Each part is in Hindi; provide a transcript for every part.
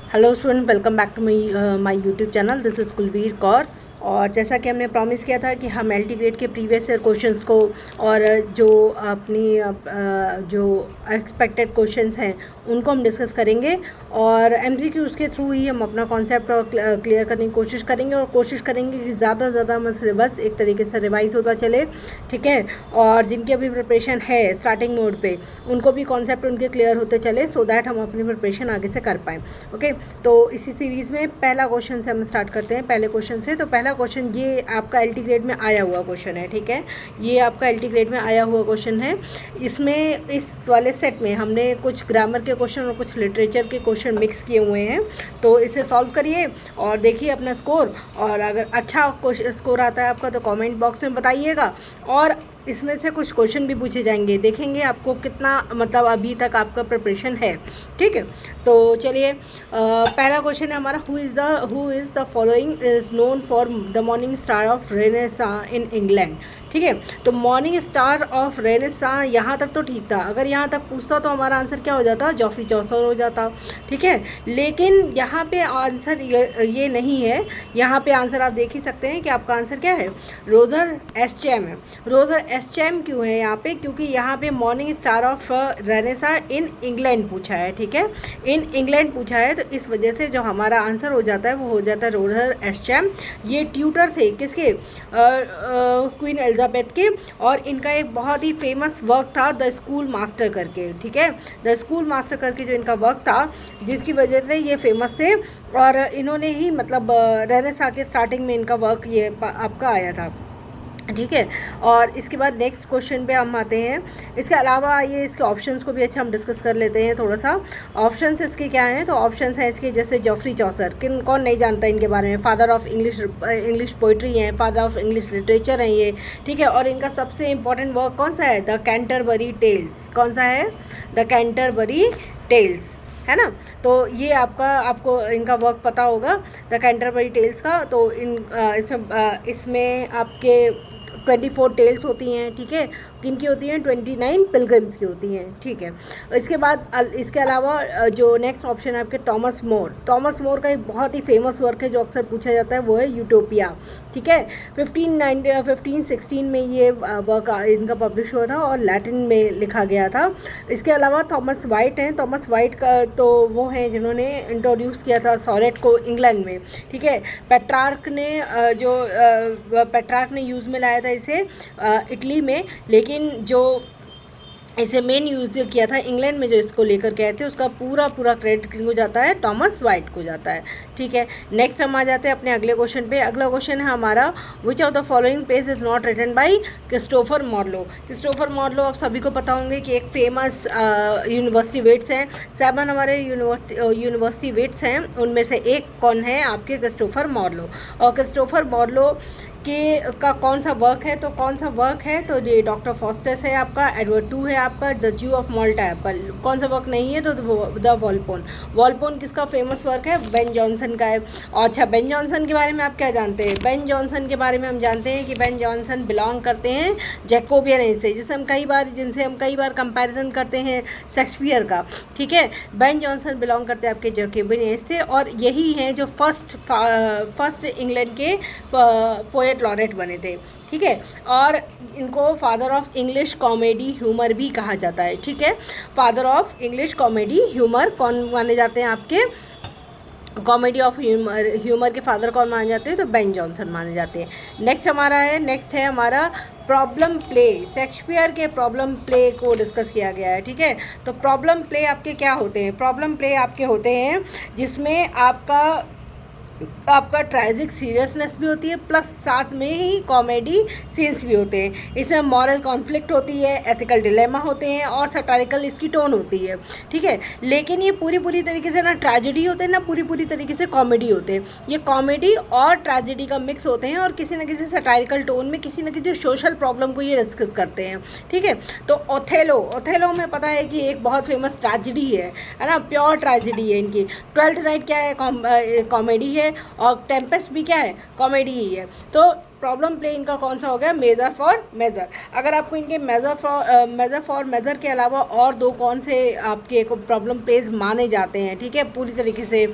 Hello student, welcome back to my YouTube channel. This is Kulveer Kaur. और जैसा कि हमने प्रॉमिस किया था कि हम एलटी ग्रेड के प्रीवियस ईयर क्वेश्चंस को और जो अपनी जो एक्सपेक्टेड क्वेश्चंस हैं उनको हम डिस्कस करेंगे और एमसीक्यूज़ के थ्रू ही हम अपना कॉन्सेप्ट क्लियर करने की कोशिश करेंगे और कोशिश करेंगे कि ज़्यादा से ज़्यादा हमारा सिलेबस एक तरीके से रिवाइज होता चले, ठीक है। और जिनकी अभी प्रिपरेशन है स्टार्टिंग मोड पे, उनको भी कॉन्सेप्ट उनके क्लियर होते चले सो दैट हम अपनी प्रिपरेशन आगे से कर पाएँ। ओके, तो इसी सीरीज़ में पहला क्वेश्चन से हम स्टार्ट करते हैं। पहले क्वेश्चन से, तो पहला क्वेश्चन ये आपका एलटी ग्रेड में आया हुआ क्वेश्चन है, ठीक है। ये आपका एलटी ग्रेड में आया हुआ क्वेश्चन है। इसमें इस वाले सेट में हमने कुछ ग्रामर के क्वेश्चन और कुछ लिटरेचर के क्वेश्चन मिक्स किए हुए हैं, तो इसे सॉल्व करिए और देखिए अपना स्कोर। और अगर अच्छा स्कोर आता है आपका तो कमेंट बॉक्स में बताइएगा। और इसमें से कुछ क्वेश्चन भी पूछे जाएंगे, देखेंगे आपको कितना मतलब अभी तक आपका प्रिपरेशन है, ठीक है। तो चलिए, पहला क्वेश्चन है हमारा, who is the following is known for the morning star of renaissance in England, ठीक है। तो मॉर्निंग स्टार ऑफ रेनेसां, यहाँ तक तो ठीक था। अगर यहाँ तक पूछता तो हमारा आंसर क्या हो जाता, जॉफरी चौसर हो जाता, ठीक है। लेकिन यहाँ पे आंसर ये नहीं है। यहाँ पे आंसर आप देख ही सकते हैं कि आपका आंसर क्या है, रोजर एस्चैम है। रोजर एस्चैम क्यों है यहाँ पे, क्योंकि यहाँ पे morning star of renaissance in England पूछा है, ठीक है। इन इंग्लैंड पूछा है, तो इस वजह से जो हमारा आंसर हो जाता है वो हो जाता है रोजर एस्चैम। ये ट्यूटर थे किसके, क्वीन एलिजाबेथ के। और इनका एक बहुत ही फेमस वर्क था द स्कूल मास्टर करके, ठीक है। द स्कूल मास्टर करके जो इनका वर्क था, जिसकी वजह से ये फेमस थे। और इन्होंने ही मतलब रेनेसां के स्टार्टिंग में इनका वर्क ये आपका आया था, ठीक है। और इसके बाद नेक्स्ट क्वेश्चन पे हम आते हैं। इसके अलावा ये इसके ऑप्शंस को भी अच्छा हम डिस्कस कर लेते हैं थोड़ा सा। ऑप्शंस इसके क्या हैं, तो ऑप्शंस हैं इसके जैसे जॉफरी चौसर, कौन नहीं जानता इनके बारे में। फादर ऑफ इंग्लिश पोइट्री हैं, फादर ऑफ इंग्लिश लिटरेचर हैं ये, ठीक है। और इनका सबसे इंपॉर्टेंट वर्क कौन सा है, द कैंटरबरी टेल्स। कौन सा है, द कैंटरबरी टेल्स, है ना। तो ये आपको इनका वर्क पता होगा, द कैंटरबरी टेल्स का। तो इसमें आपके 24 टेल्स होती हैं, ठीक है। किनकी होती हैं, 29 पिलग्रिम्स की होती हैं, ठीक है। इसके बाद इसके अलावा जो नेक्स्ट ऑप्शन है आपके टॉमस मोर। टॉमस मोर का एक बहुत ही फेमस वर्क है जो अक्सर पूछा जाता है, वो है यूटोपिया, ठीक है। 1516 में ये वर्क इनका पब्लिश हुआ था और लैटिन में लिखा गया था। इसके अलावा थॉमस वाइट हैं। थॉमस वाइट का तो वो हैं जिन्होंने इंट्रोड्यूस किया था सोनेट को इंग्लैंड में, ठीक है। पेट्रार्क ने यूज़ में लाया था इसे इटली में, लेकिन जो इसे मेन यूज़ किया था इंग्लैंड में, जो इसको लेकर के आए थे, उसका पूरा क्रेडिट किनको जाता है, टॉमस वाइट को जाता है, ठीक है। नेक्स्ट हम आ जाते हैं अपने अगले क्वेश्चन पे। अगला क्वेश्चन है हमारा, which of the following page is not written by Christopher Marlowe. Christopher Marlowe आप सभी को पता होंगे कि एक फेमस यूनिवर्सिटी वेट्स हैं। 7 हमारे यूनिवर्सिटी वेट्स हैं, उनमें से एक कौन है आपके, क्रिस्टोफर मार्लो। और क्रिस्टोफर मार्लो का कौन सा वर्क है, तो कौन सा वर्क है, तो ये डॉक्टर फॉस्टस है आपका, एडवर्ड 2 है आपका, द ज्यू ऑफ माल्टा है आपका। कौन सा वर्क नहीं है, तो द वॉलपोन। वॉलपोन किसका फेमस वर्क है, बेन जॉनसन का है। और अच्छा, बेन जॉनसन के बारे में आप क्या जानते हैं, बेन जॉनसन के बारे में हम जानते हैं कि बेन जॉनसन बिलोंग करते हैं जैकोबियन एज से, जिनसे हम कई बार कंपैरिजन करते हैं शेक्सपियर का, ठीक है। बेन जॉनसन बिलोंग करते हैं आपके जैकोबियन एज से, और यही हैं जो फर्स्ट इंग्लैंड के पोएट लॉरेट बने थे, ठीक है। और इनको father of English comedy humour भी कहा जाता है, ठीक है। Father of English comedy humour कौन माने जाते हैं आपके, कॉमेडी ऑफ ह्यूमर के फादर कौन माने जाते हैं, तो बेन जॉनसन माने जाते हैं। नेक्स्ट है हमारा प्रॉब्लम प्ले। शेक्सपियर के प्रॉब्लम प्ले को डिस्कस किया गया है, ठीक है। तो प्रॉब्लम प्ले आपके क्या होते हैं, प्रॉब्लम प्ले आपके होते हैं जिसमें आपका ट्रेजिक सीरियसनेस भी होती है, प्लस साथ में ही कॉमेडी सीन्स भी होते हैं। इसमें मॉरल कॉन्फ्लिक्ट होती है, एथिकल डिलेमा होते हैं और सटारिकल इसकी टोन होती है, ठीक है। लेकिन ये पूरी तरीके से ना ट्रेजेडी होते हैं ना पूरी तरीके से कॉमेडी होते हैं। ये कॉमेडी और ट्रेजेडी का मिक्स होते हैं और किसी न किसी सटारिकल टोन में किसी न किसी सोशल प्रॉब्लम को ये डिस्कस करते हैं, ठीक है। तो ओथेलो में पता है कि एक बहुत फेमस ट्रेजेडी है ना, प्योर ट्रेजेडी है इनकी। ट्वेल्थ नाइट क्या है, कॉमेडी है, और टेम्पेस्ट भी क्या है, कॉमेडी ही है। तो प्रॉब्लम प्ले इनका कौन सा हो गया, मेजर फॉर मेजर। अगर आपको इनके मेजर फॉर मेजर के अलावा और दो कौन से आपके प्रॉब्लम प्लेज माने जाते हैं, ठीक है, पूरी तरीके से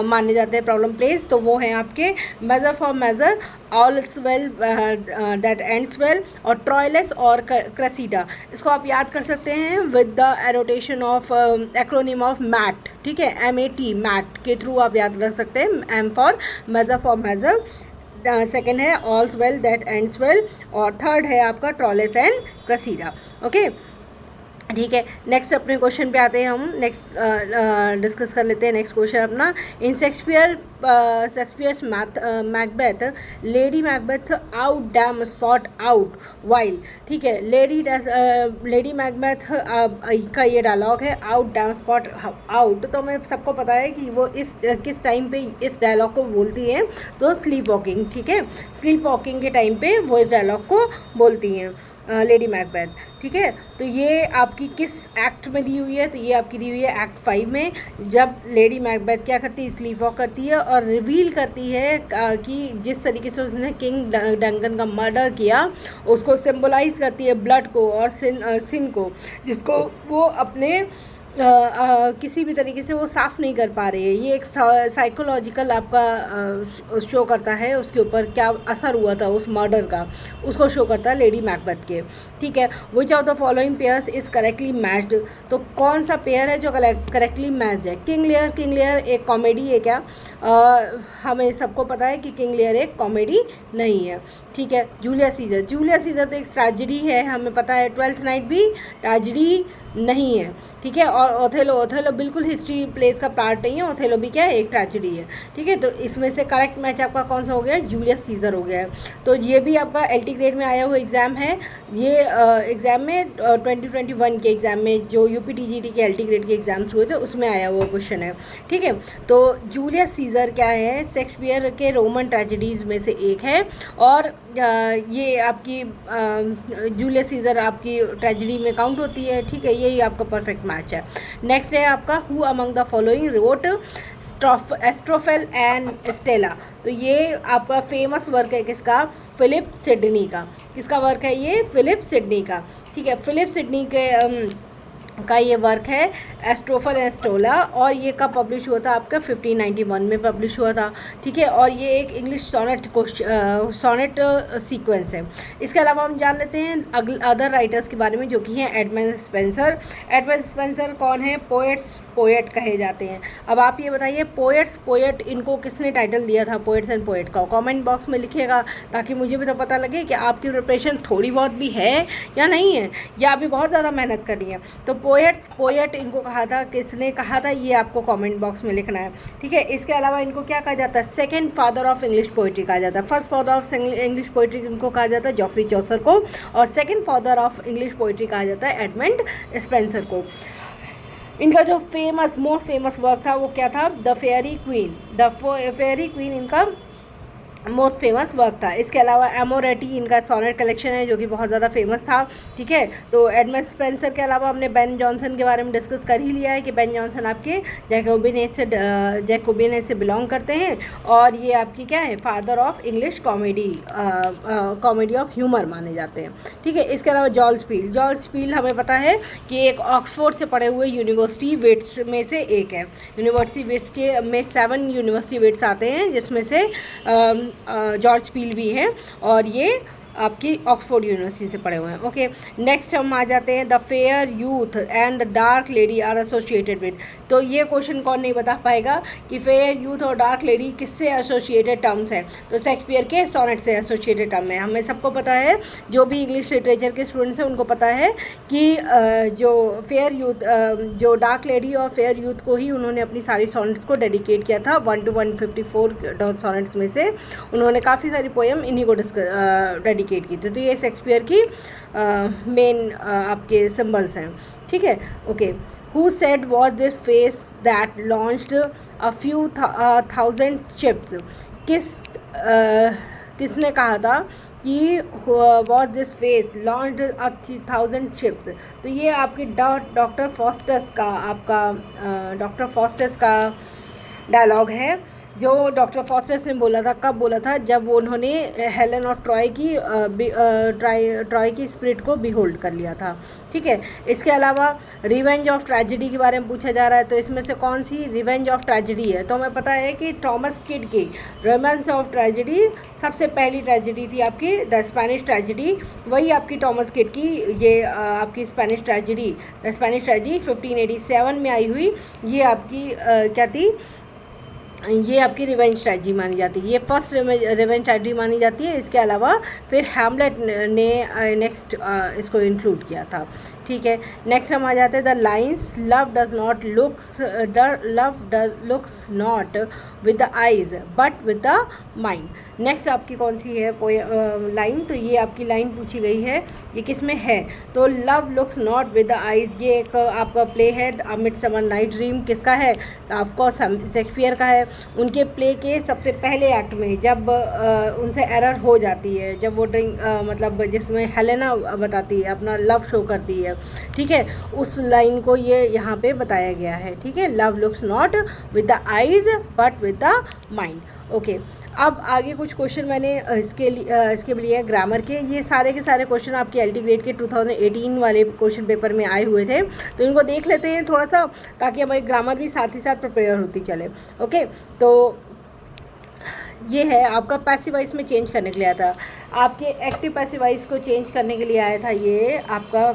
माने जाते हैं प्रॉब्लम प्लेज, तो वो हैं आपके measure for measure, all is well that ends well, और ट्रॉयलेस और क्रेसिडा। इसको आप याद कर सकते हैं with the annotation of acronym of MAT, ठीक है, MAT, मैट के थ्रू आप याद रख सकते हैं। M for measure for measure, second है all's well that ends well, और थर्ड है आपका ट्रॉयलेस एंड क्रेसिडा। ओके, ठीक है, नेक्स्ट अपने क्वेश्चन पे आते हैं हम। नेक्स्ट डिस्कस कर लेते हैं नेक्स्ट क्वेश्चन अपना। In Shakespeare's Macbeth, lady Macbeth out damn spot out while, ठीक है, लेडी मैकबेथ का ये डायलॉग है, आउट डैम स्पॉट आउट। तो हमें सबको पता है कि वो इस किस टाइम पे इस डायलॉग को बोलती हैं, तो स्लीप वॉकिंग, ठीक है, स्लीप वॉकिंग के टाइम पे वो इस डायलॉग को बोलती हैं लेडी मैकबेथ, ठीक है। तो ये आपकी किस एक्ट में दी हुई है, तो ये आपकी दी हुई है एक्ट 5 में, जब लेडी मैकबेथ क्या करती है, स्लीप वॉक करती है और रिवील करती है कि जिस तरीके से उसने किंग डंकन का मर्डर किया उसको सिंबलाइज करती है ब्लड को और सिन को, जिसको वो अपने किसी भी तरीके से वो साफ़ नहीं कर पा रही है। ये एक साइकोलॉजिकल आपका शो करता है उसके ऊपर क्या असर हुआ था उस मर्डर का, उसको शो करता है लेडी मैकबेथ के, ठीक है। विच of the following pairs is correctly matched, तो कौन सा पेयर है जो करेक्टली मैच्ड है। किंग लियर एक कॉमेडी है क्या, हमें सबको पता है कि किंग लियर एक कॉमेडी नहीं है, ठीक है। जूलियस सीजर तो एक ट्रेजेडी है, हमें पता है। ट्वेल्थ नाइट भी ट्रेजेडी नहीं है, ठीक है। और ओथेलो बिल्कुल हिस्ट्री प्लेस का पार्ट नहीं है, ओथेलो भी क्या है, एक ट्रेजेडी है, ठीक है। तो इसमें से करेक्ट मैच आपका कौन सा हो गया, जूलियस सीजर हो गया है। तो ये भी आपका LT ग्रेड में आया हुआ एग्ज़ाम है। ये एग्ज़ाम में 2021 के एग्ज़ाम में जो UPTGT के LT ग्रेड के एग्ज़ाम्स हुए थे उसमें आया हुआ क्वेश्चन है, ठीक है। तो जूलियस सीजर क्या है, शेक्सपियर के रोमन ट्रेजेडीज़ में से एक है, और ये आपकी जूलियस सीजर आपकी ट्रेजेडी में काउंट होती है, ठीक है। यही आपका परफेक्ट मैच है। नेक्स्ट है आपका who among the following wrote Astrophel and Stella, तो ये आपका फेमस वर्क है किसका, फिलिप सिडनी का। किसका वर्क है ये, फिलिप सिडनी का, ठीक है। फिलिप सिडनी के का ये वर्क है एस्ट्रोफल एंड स्टोला, और ये कब पब्लिश हुआ था आपका 1591 में पब्लिश हुआ था, ठीक है। और ये एक इंग्लिश सोनेट सीक्वेंस है। इसके अलावा हम जान लेते हैं अदर राइटर्स के बारे में जो कि हैं एडमंड स्पेंसर कौन है, पोएट कहे जाते हैं। अब आप ये बताइए पोएट इनको किसने टाइटल दिया था, पोएट्स एंड पोएट का, कमेंट बॉक्स में लिखिएगा ताकि मुझे भी तो पता लगे कि आपकी प्रिपरेशन थोड़ी बहुत भी है या नहीं है, या अभी बहुत ज़्यादा मेहनत करी है। तो पोएट इनको कहा था, किसने कहा था, ये आपको कमेंट बॉक्स में लिखना है, ठीक है। इसके अलावा इनको क्या कहा जाता है, second father of English poetry कहा जाता है। First father of English poetry इनको कहा जाता है जॉफ्री चौसर को, और second father of English poetry कहा जाता है एडमंड स्पेंसर को। इनका जो मोस्ट फेमस वर्क था वो क्या था, द फेयरी क्वीन इनका मोस्ट फेमस वर्क था। इसके अलावा एमोरेटी इनका सोनेट कलेक्शन है जो कि बहुत ज़्यादा फेमस था, ठीक है। तो एडमंड स्पेंसर के अलावा हमने बेन जॉनसन के बारे में डिस्कस कर ही लिया है कि बेन जॉनसन आपके जैकोबिन से बिलोंग करते हैं, और ये आपकी क्या है, father of English comedy of humour माने जाते हैं, ठीक है। इसके अलावा जॉर्ज पील हमें पता है कि एक ऑक्सफोर्ड से पढ़े हुए यूनिवर्सिटी वेट्स में से एक है। यूनिवर्सिटी वेट्स के में 7 यूनिवर्सिटी वेट्स आते हैं, जिसमें से जॉर्ज पील भी हैं, और ये आपकी ऑक्सफोर्ड यूनिवर्सिटी से पढ़े हुए हैं। ओके, नेक्स्ट हम आ जाते हैं the fair youth and the dark lady are associated with. तो ये क्वेश्चन कौन नहीं बता पाएगा कि फेयर यूथ और डार्क लेडी किससे एसोसिएटेड टर्म्स हैं, तो शेक्सपियर के सोनेट से एसोसिएटेड टर्म है। हमें सबको पता है, जो भी इंग्लिश लिटरेचर के स्टूडेंट्स हैं उनको पता है कि जो फेयर यूथ, जो डार्क लेडी और फेयर यूथ को ही उन्होंने अपनी सारी सोनेट्स को डेडिकेट किया था। 1 to 154 सोनेट्स में से उन्होंने काफ़ी सारी पोएम इन्हीं को डेडिकेट की थी। तो ये शेक्सपियर की मेन आपके सिंबल्स हैं, ठीक है। Okay, who said was this face that launched a few thousand ships, किसने कहा था कि was this face launched a 1000 ships. तो ये आपके डॉक्टर फॉस्टस का डायलॉग है। जो डॉक्टर फॉस्टर्स ने बोला था, कब बोला था, जब उन्होंने हेलन और ट्रॉय की स्पिरिट को बिहोल्ड कर लिया था। ठीक है, इसके अलावा रिवेंज ऑफ ट्रेजेडी के बारे में पूछा जा रहा है, तो इसमें से कौन सी रिवेंज ऑफ ट्रेजेडी है? तो हमें पता है कि थॉमस किड की रोमांस ऑफ ट्रेजेडी सबसे पहली ट्रेजेडी थी आपकी, द स्पेनिश ट्रेजेडी, वही आपकी थॉमस किड की ये आपकी Spanish tragedy, the Spanish tragedy 1587 में आई हुई, ये आपकी क्या थी, ये आपकी रिवेंज ट्रेजेडी मानी जाती है, ये फर्स्ट रिवेंज ट्रेजेडी मानी जाती है। इसके अलावा फिर हैमलेट ने नेक्स्ट इसको इंक्लूड किया था। ठीक है, नेक्स्ट हम आ जाते हैं the lines, love does looks not with the eyes but with the mind. Next आपकी कौन सी है लाइन? तो ये आपकी लाइन पूछी गई है, ये किस में है? तो love looks not with the eyes, ये एक आपका प्ले है, मिडसमर नाइट ड्रीम, किसका है? ऑफकोर्स शेक्सपियर का है। उनके प्ले के सबसे पहले एक्ट में जब उनसे एरर हो जाती है, जब वो मतलब जिसमें हेलेना बताती है, अपना लव शो करती है, ठीक है, उस लाइन को ये यहाँ पे बताया गया है। ठीक है, love looks not with the eyes but with the mind. Okay, अब आगे कुछ क्वेश्चन मैंने इसके लिए हैं ग्रामर के। ये सारे के सारे क्वेश्चन आपके एलटी ग्रेड के 2018 वाले क्वेश्चन पेपर में आए हुए थे, तो इनको देख लेते हैं थोड़ा सा, ताकि हमारी ग्रामर भी साथ ही साथ प्रिपेयर होती चले। ओके, तो ये है आपका पैसिव वॉइस में चेंज करने के लिए आया था, आपके एक्टिव पैसिव वॉइस को चेंज करने के लिए आया था ये आपका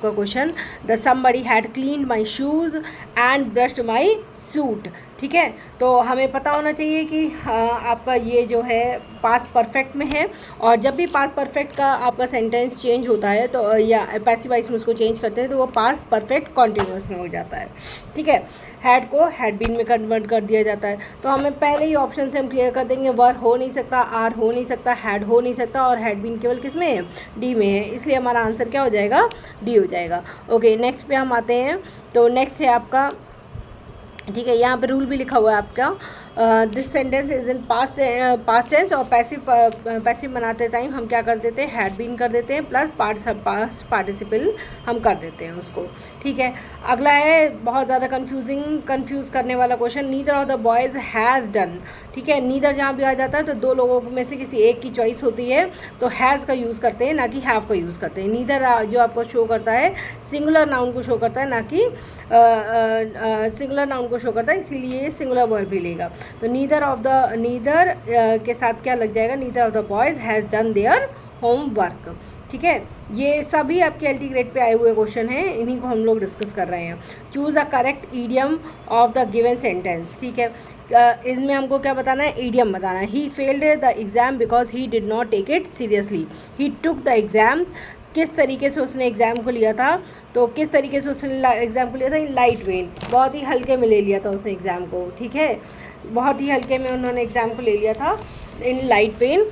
question, the somebody had cleaned my shoes and brushed my suit. ठीक है, तो हमें पता होना चाहिए कि आपका ये जो है पास्ट परफेक्ट में है, और जब भी पास्ट परफेक्ट का आपका सेंटेंस चेंज होता है तो या पैसिव वॉइस में उसको चेंज करते हैं तो वो पास्ट परफेक्ट कॉन्टिन्यूअस में हो जाता है। ठीक है, हैड को हैड बीन में कन्वर्ट कर दिया जाता है, तो हमें पहले ही ऑप्शन से हम क्लियर कर देंगे, वर हो नहीं सकता, आर हो नहीं सकता, हैड हो नहीं सकता, और हैड बीन केवल किस में है? डी में है, इसलिए हमारा आंसर क्या हो जाएगा? डी हो जाएगा। ओके, नेक्स्ट पे हम आते हैं, तो नेक्स्ट है आपका, ठीक है, यहाँ पे रूल भी लिखा हुआ है आपका, this sentence is in past tense, और पैसिव बनाते टाइम हम क्या कर देते हैं? हैड बीन कर देते हैं प्लस पास्ट पार्टिसिपल हम कर देते हैं उसको। ठीक है, अगला है बहुत ज़्यादा कंफ्यूज करने वाला question, neither of the boys has done. ठीक है, नीदर जहाँ भी आ जाता है तो दो लोगों में से किसी एक की चॉइस होती है, तो हैज़ का यूज़ करते हैं, ना कि हैव का यूज़ करते हैं। नीदर जो आपको शो करता है सिंगुलर नाउन को शो करता है, ना कि सिंगुलर नाउन को शो करता है, इसीलिए सिंगुलर वर्ब भी लेगा। तो नीदर के साथ क्या लग जाएगा? Neither of the boys has done their homework. ठीक है, ये सभी आपके एलटी ग्रेड पे आए हुए क्वेश्चन हैं, इन्हीं को हम लोग डिस्कस कर रहे हैं। Choose a correct idiom of the given sentence. ठीक है, इसमें हमको क्या बताना है? ईडियम बताना है। He failed the exam because he did not take it seriously. He took the exam, किस तरीके से उसने एग्ज़ाम को लिया था? तो किस तरीके से उसने एग्ज़ाम को लिया था? इन लाइट वेन, बहुत ही हल्के में ले लिया था उसने एग्ज़ाम को। ठीक है, बहुत ही हल्के में उन्होंने एग्ज़ाम को ले लिया था, इन लाइट वेन,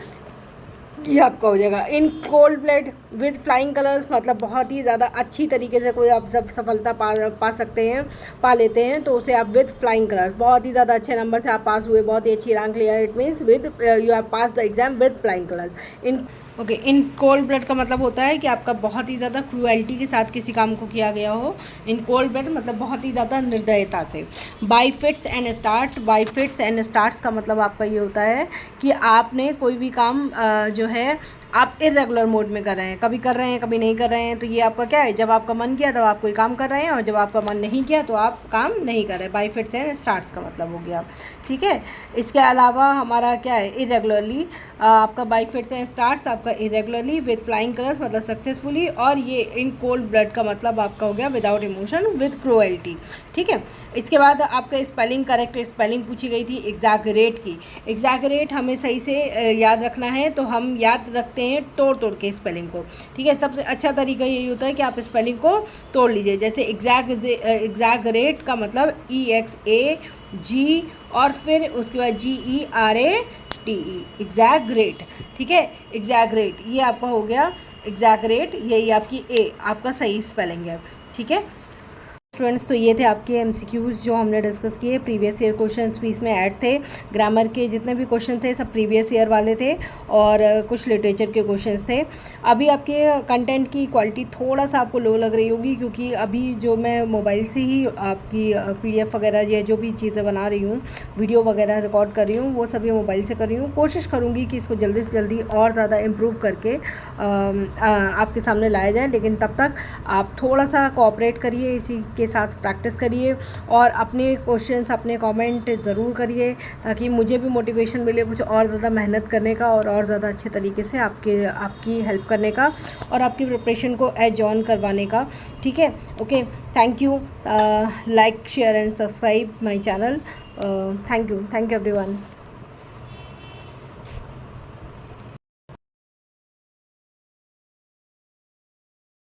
ये आपका हो जाएगा। In cold blood with flying colours, मतलब बहुत ही ज़्यादा अच्छी तरीके से कोई आप सब सफलता पा लेते हैं, तो उसे आप विद फ्लाइंग कलर्स, बहुत ही ज़्यादा अच्छे नंबर से आप पास हुए, बहुत ही अच्छी रैंक लिया, it means with you have pass the exam with flying colours. In cold blood का मतलब होता है कि आपका बहुत ही ज़्यादा क्रूएल्टी के साथ किसी काम को किया गया हो। इन कोल्ड ब्लड मतलब बहुत ही ज़्यादा निर्दयता से। बाय फिट्स एंड स्टार्ट्स का मतलब आपका ये होता है कि आपने कोई भी काम जो है आप इरेगुलर मोड में कर रहे हैं, कभी कर रहे हैं कभी नहीं कर रहे हैं, तो ये आपका क्या है? जब आपका मन किया तब आप कोई काम कर रहे हैं, और जब आपका मन नहीं किया तो आप काम नहीं कर रहे। बाय फिट्स एंड स्टार्ट्स का मतलब हो गया। ठीक है, इसके अलावा हमारा क्या है? इरेगुलरली, आपका बाय फिट्स एंड स्टार्ट्स आपका इरेगुलरली, विद फ्लाइंग कलर्स मतलब सक्सेसफुली, और ये इन कोल्ड ब्लड का मतलब आपका हो गया विदाउट इमोशन, विद क्रूएल्टी। ठीक है, इसके बाद आपका स्पेलिंग, करेक्ट स्पेलिंग पूछी गई थी एग्जैगरेट की। एग्जैगरेट हमें सही से याद रखना है, तो हम याद रखते हैं तोड़ के स्पेलिंग को। ठीक है, सबसे अच्छा तरीका यही होता है कि आप स्पेलिंग को तोड़ लीजिए। जैसे एग्जैगरेट का मतलब EXAG और फिर उसके बाद GERATE, एग्जैगरेट। ठीक है, एग्जैगरेट ये आपका हो गया एग्जैगरेट, यही आपकी ए आपका सही स्पेलिंग है। ठीक है, स्टूडेंट्स, तो ये थे आपके एमसीक्यूज़ जो हमने डिस्कस किए। प्रीवियस ईयर क्वेश्चंस भी इसमें ऐड थे। ग्रामर के जितने भी क्वेश्चन थे सब प्रीवियस ईयर वाले थे और कुछ लिटरेचर के क्वेश्चंस थे। अभी आपके कंटेंट की क्वालिटी थोड़ा सा आपको लो लग रही होगी, क्योंकि अभी जो मैं मोबाइल से ही आपकी PDF वगैरह या जो भी चीज़ें बना रही हूँ, वीडियो वगैरह रिकॉर्ड कर रही हूँ, वो सभी मोबाइल से कर रही हूँ। कोशिश करूँगी कि इसको जल्दी से जल्दी और ज़्यादा इम्प्रूव करके आपके सामने लाया जाए, लेकिन तब तक आप थोड़ा सा कोऑपरेट करिए, इसी के साथ प्रैक्टिस करिए और अपने क्वेश्चंस, अपने कमेंट ज़रूर करिए, ताकि मुझे भी मोटिवेशन मिले कुछ और ज़्यादा मेहनत करने का और ज़्यादा अच्छे तरीके से आपकी हेल्प करने का और आपकी प्रिपरेशन को एज ऑन करवाने का। ठीक है, okay, thank you. Like, share and subscribe my channel. Thank you everyone.